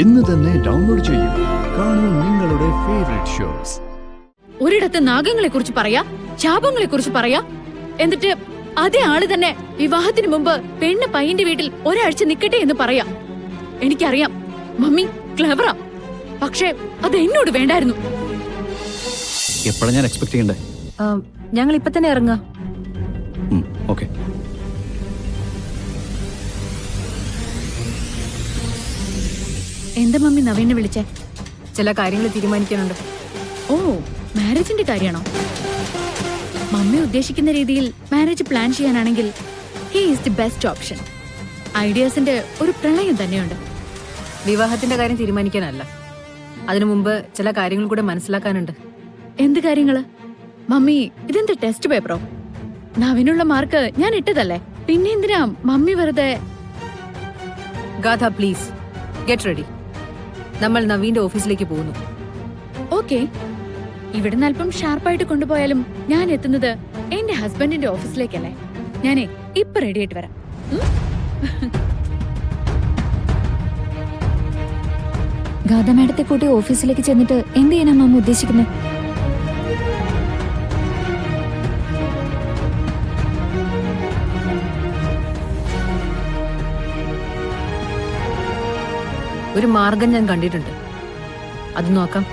ഇന്ന് തന്നെ ഡൗൺലോഡ് ചെയ്യൂ. കാണൂ നിങ്ങളുടെ ഫേവറേറ്റ് ഷോസ്. ഒരിടത്ത് നാഗങ്ങളെ കുറിച്ച് പറയാ, ശാപങ്ങളെ കുറിച്ച് പറയാ, എന്നിട്ട് അതേ ആള് തന്നെ വിവാഹത്തിന് മുമ്പ് പെണ്ണ് പയ്യന്റെ വീട്ടിൽ ഒരാഴ്ച നിക്കട്ടെ എന്ന് പറയാ. എനിക്കറിയാം മമ്മി ക്ലെവറാ, പക്ഷേ അത് എന്നോട് വേണ്ടായിരുന്നു. എപ്പോഴാണ് ഞാൻ എക്സ്പെക്ട് ചെയ്യണ്ടേ? ഞങ്ങൾ ഇപ്പൊ തന്നെ ഇറങ്ങാം. ഓക്കെ. എന്താ മമ്മി നവീനെ വിളിച്ചേ? ചില കാര്യങ്ങൾ തീരുമാനിക്കാനുണ്ട്. ഓ, മാരേജിന്റെ കാര്യാണോ? മമ്മി ഉദ്ദേശിക്കുന്ന രീതിയിൽ മാരേജ് പ്ലാൻ ചെയ്യാനാണെങ്കിൽ he is the best option. ഐഡിയാസിന്റെ ഒരു പ്രളയം തന്നെയുണ്ട്. വിവാഹത്തിന്റെ കാര്യം തീരുമാനിക്കാനല്ല, അതിനു മുമ്പ് ചില കാര്യങ്ങൾ കൂടെ മനസ്സിലാക്കാനുണ്ട്. എന്ത് കാര്യങ്ങള്? മമ്മി ഇതെന്ത് ടെസ്റ്റ് പേപ്പറോ? നവീനുള്ള മാർക്ക് ഞാൻ ഇട്ടതല്ലേ, പിന്നെ എന്തിനാ മമ്മി വെറുതെ? ഗാഥ പ്ലീസ് ഗെറ്റ് റെഡി. നമ്മൾ നവീന്റെ ഓഫീസിലേക്ക് പോകുന്നു. ഓക്കെ, ഇവിടുന്ന് അല്പം ഷാർപ്പായിട്ട് കൊണ്ടുപോയാലും ഞാൻ എത്തുന്നത് എന്റെ ഹസ്ബൻഡിന്റെ ഓഫീസിലേക്കല്ലേ. ഞാനേ ഇപ്പൊ റെഡി ആയിട്ട് വരാം. ഗാഥ മാഡത്തെ കൂട്ടി ഓഫീസിലേക്ക് ചെന്നിട്ട് എന്ത് ചെയ്യാനാ മാമ ഉദ്ദേശിക്കുന്നത്? ഒരു മാർഗം ഞാൻ കണ്ടിട്ടുണ്ട്, അത് നോക്കാം.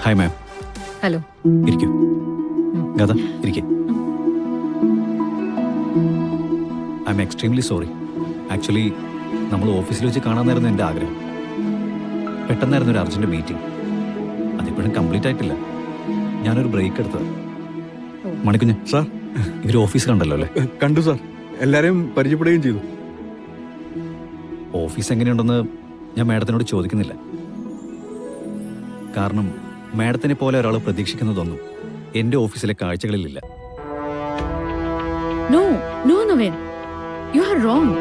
Hi ma'am. ഹലോ. ഇരിക്കൂ. ഗാഥ ഇരിക്കേ. I am extremely sorry. Actually നമ്മൾ ഓഫീസിൽ വെച്ച് കാണാനായിരുന്നു എൻ്റെ ആഗ്രഹം. പെട്ടെന്നായിരുന്നു ഒരു അർജന്റ് മീറ്റിംഗ്, അതിപ്പോഴും കംപ്ലീറ്റ് ആയിട്ടില്ല. ഞാനൊരു ബ്രേക്ക് എടുത്തത്. മണിക്കുഞ്ഞ് സാർ, ഇവർ ഓഫീസ് കണ്ടല്ലോ അല്ലേ? കണ്ടു സാർ, എല്ലാരെയും പരിചയപ്പെടുകയും ചെയ്തു. ഓഫീസ് എങ്ങനെയുണ്ടെന്ന് ഞാൻ മാഡത്തിനോട് ചോദിക്കുന്നില്ല, കാരണം മാഡത്തിനെ പോലെ ഒരാൾ പ്രതീക്ഷിക്കുന്നതൊന്നും എൻ്റെ ഓഫീസിലെ കാഴ്ചകളിലില്ല. No no Naveen, you are wrong.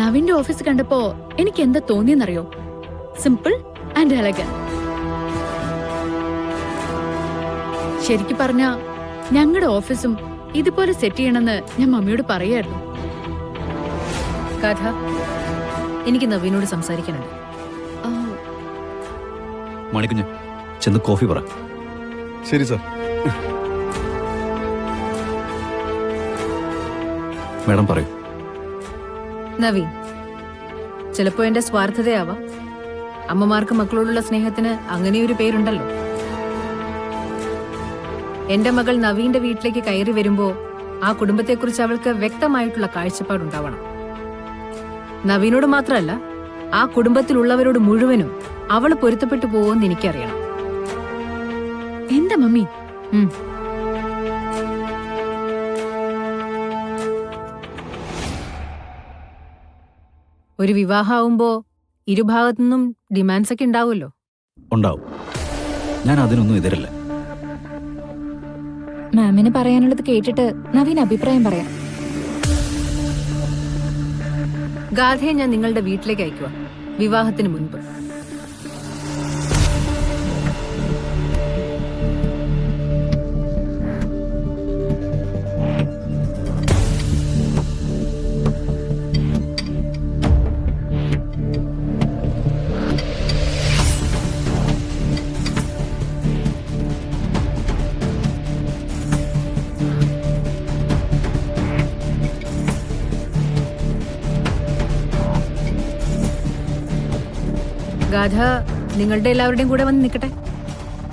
നവീന്റെ ഓഫീസ് കണ്ടപ്പോ എനിക്ക് എന്താ തോന്നിയെന്നറിയോ? Simple and elegant. ശരിക്കും പറഞ്ഞ ഞങ്ങളുടെ ഓഫീസും ഇതുപോലെ സെറ്റ് ചെയ്യണമെന്ന് ഞാൻ മമ്മിയോട് പറയായിരുന്നു. ഗാഥ, എനിക്ക് നവീനോട് സംസാരിക്കാനുണ്ട്. മണിക്കുഞ്ഞ് ചെന്ന് കോഫി പറ. ശരി സാർ. മാഡം പറയൂ. നവീൻ, ചിലപ്പോ എന്റെ സ്വാർത്ഥതയാവാം, അമ്മമാർക്ക് മക്കളോടുള്ള സ്നേഹത്തിന് അങ്ങനെയൊരു പേരുണ്ടല്ലോ. എന്റെ മകൾ നവീന്റെ വീട്ടിലേക്ക് കയറി വരുമ്പോ ആ കുടുംബത്തെക്കുറിച്ച് അവൾക്ക് വ്യക്തമായിട്ടുള്ള കാഴ്ചപ്പാടുണ്ടാവണം. നവീനോട് മാത്രമല്ല, ആ കുടുംബത്തിലുള്ളവരോട് മുഴുവനും അവള് പൊരുത്തപ്പെട്ടു പോവെന്ന് എനിക്കറിയണം. എന്താ മമ്മി? ഒരു വിവാഹമാവുമ്പോ ഇരുഭാഗത്തുനിന്നും ഡിമാൻഡ്സ് ഒക്കെ ഉണ്ടാവുമല്ലോ. ഉണ്ടാവും, ഞാൻ അതിനൊന്നും എതിരല്ല. മാമിന് പറയാനുള്ളത് കേട്ടിട്ട് നവീൻ അഭിപ്രായം പറയാം. ഗാഥയെ ഞാൻ നിങ്ങളുടെ വീട്ടിലേക്ക് അയക്കുക, വിവാഹത്തിന് മുൻപ്. ഗാഥ നിങ്ങളുടെ എല്ലാവരുടെയും കൂടെ വന്ന് നിൽക്കട്ടെ.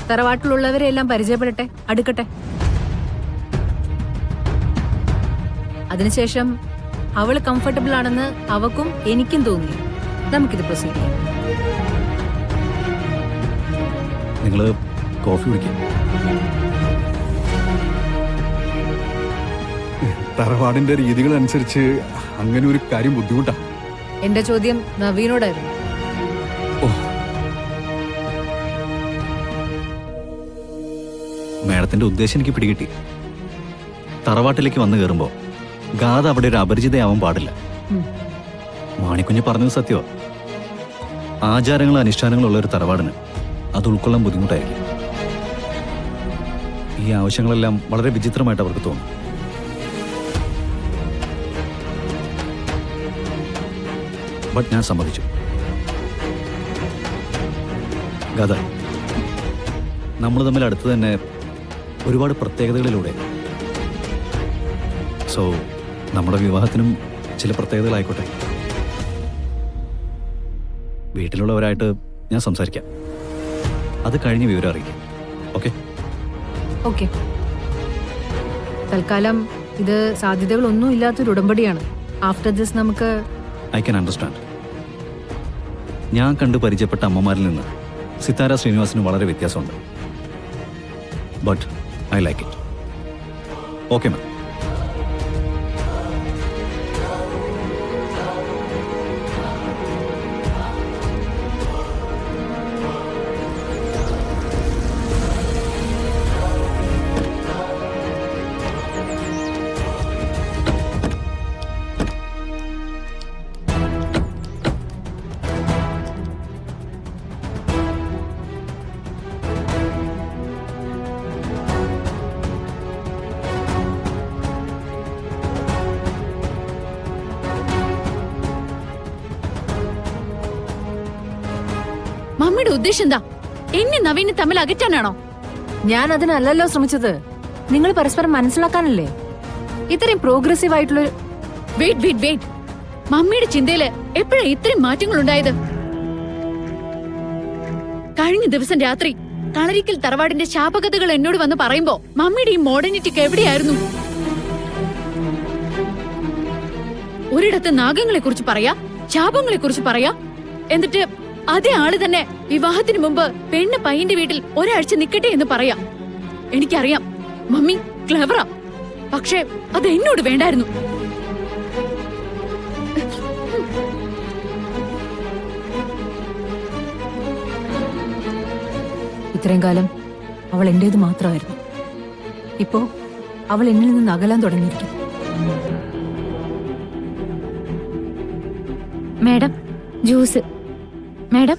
തറവാട്ടിലുള്ളവരെ എല്ലാം പരിചയപ്പെടട്ടെ, അടുക്കട്ടെ. അതിനുശേഷം അവൾ കംഫർട്ടബിൾ ആണെന്ന് അവക്കും എനിക്കും തോന്നി, നമുക്കിത് പ്രൊസീഡ് ചെയ്യാം. നിങ്ങൾ കോഫി കുടിക്കാം. തറവാടിന്റെ രീതികൾ അനുസരിച്ച് അങ്ങനെ ഒരു കാര്യം ബുദ്ധിമുട്ടാ. എന്റെ ചോദ്യം നവീനോടായിരുന്നു. മേഡത്തിന്റെ ഉദ്ദേശം എനിക്ക് പിടികിട്ടി. തറവാട്ടിലേക്ക് വന്നു കയറുമ്പോൾ ഗാഥ അവിടെ ഒരു അപരിചിതയാവാൻ പാടില്ല. മാണിക്കുഞ്ഞ് പറഞ്ഞത് സത്യമോ? ആചാരങ്ങളും അനുഷ്ഠാനങ്ങളും ഉള്ള ഒരു തറവാടിന് അത് ഉൾക്കൊള്ളാൻ ബുദ്ധിമുട്ടായിരിക്കും. ഈ ആവശ്യങ്ങളെല്ലാം വളരെ വിചിത്രമായിട്ട് അവർക്ക് തോന്നും. ബട്ട് ഞാൻ സമ്മതിച്ചു. ഗാഥ, നമ്മൾ തമ്മിൽ അടുത്ത് തന്നെ ഒരുപാട് പ്രത്യേകതകളിലൂടെ. സോ നമ്മുടെ വിവാഹത്തിനും ചില പ്രത്യേകതകളായിക്കോട്ടെ. വീട്ടിലുള്ളവരായിട്ട് ഞാൻ സംസാരിക്കാം. അത് കഴിഞ്ഞ് വിവരം അറിയിക്കാം. ഓക്കെ? ഓക്കെ. തൽക്കാലം ഇത് സാധ്യതകളൊന്നും ഇല്ലാത്തൊരു ഉടമ്പടിയാണ്. ആഫ്റ്റർ ദിസ് നമുക്ക് ഐ ക്യാൻ അണ്ടർസ്റ്റാൻഡ്. ഞാൻ കണ്ട് പരിചയപ്പെട്ട അമ്മമാരിൽ നിന്ന് സിത്താര ശ്രീനിവാസിന് വളരെ വ്യത്യാസമുണ്ട്. But I like it. Okay ma'am. മമ്മിയുടെ ഉദ്ദേശം എന്താ? എന്നെ നവീനെ തമ്മിൽ അകറ്റാനാണോ? ഞാൻ അതിനല്ലല്ലോ ശ്രമിച്ചത്. നിങ്ങൾ പരസ്പരം മനസ്സിലാക്കാനല്ലേ. ഇത്രയും പ്രോഗ്രസീവ് ആയിട്ടുള്ള വെയിറ്റ്. മമ്മിയുടെ ചിന്തയില് എപ്പോഴാ ഇത്രയും മാറ്റങ്ങൾ ഉണ്ടായത്? കഴിഞ്ഞ ദിവസം രാത്രി കളരിക്കൽ തറവാടിന്റെ ശാപകഥകൾ എന്നോട് വന്ന് പറയുമ്പോ മമ്മിയുടെ ഈ മോഡേണിറ്റിക്ക് എവിടെയായിരുന്നു? ഒരിടത്ത് നാഗങ്ങളെ കുറിച്ച് പറയാ, ശാപങ്ങളെ കുറിച്ച് പറയാ, എന്നിട്ട് അതേ ആള് തന്നെ വിവാഹത്തിന് മുമ്പ് പെണ്ണ് പയ്യന്റെ വീട്ടിൽ ഒരാഴ്ച നിക്കട്ടെ എന്ന് പറയാ. എനിക്കറിയാം മമ്മി ക്ലെവറാ, പക്ഷേ അത് എന്നോട് വേണ്ടായിരുന്നു. ഇത്രയും കാലം അവൾ എന്റേത് മാത്രമായിരുന്നു. ഇപ്പോ അവൾ എന്നിൽ നിന്ന് അകലാൻ തുടങ്ങിയിരിക്കും. Madam juice. മാഡം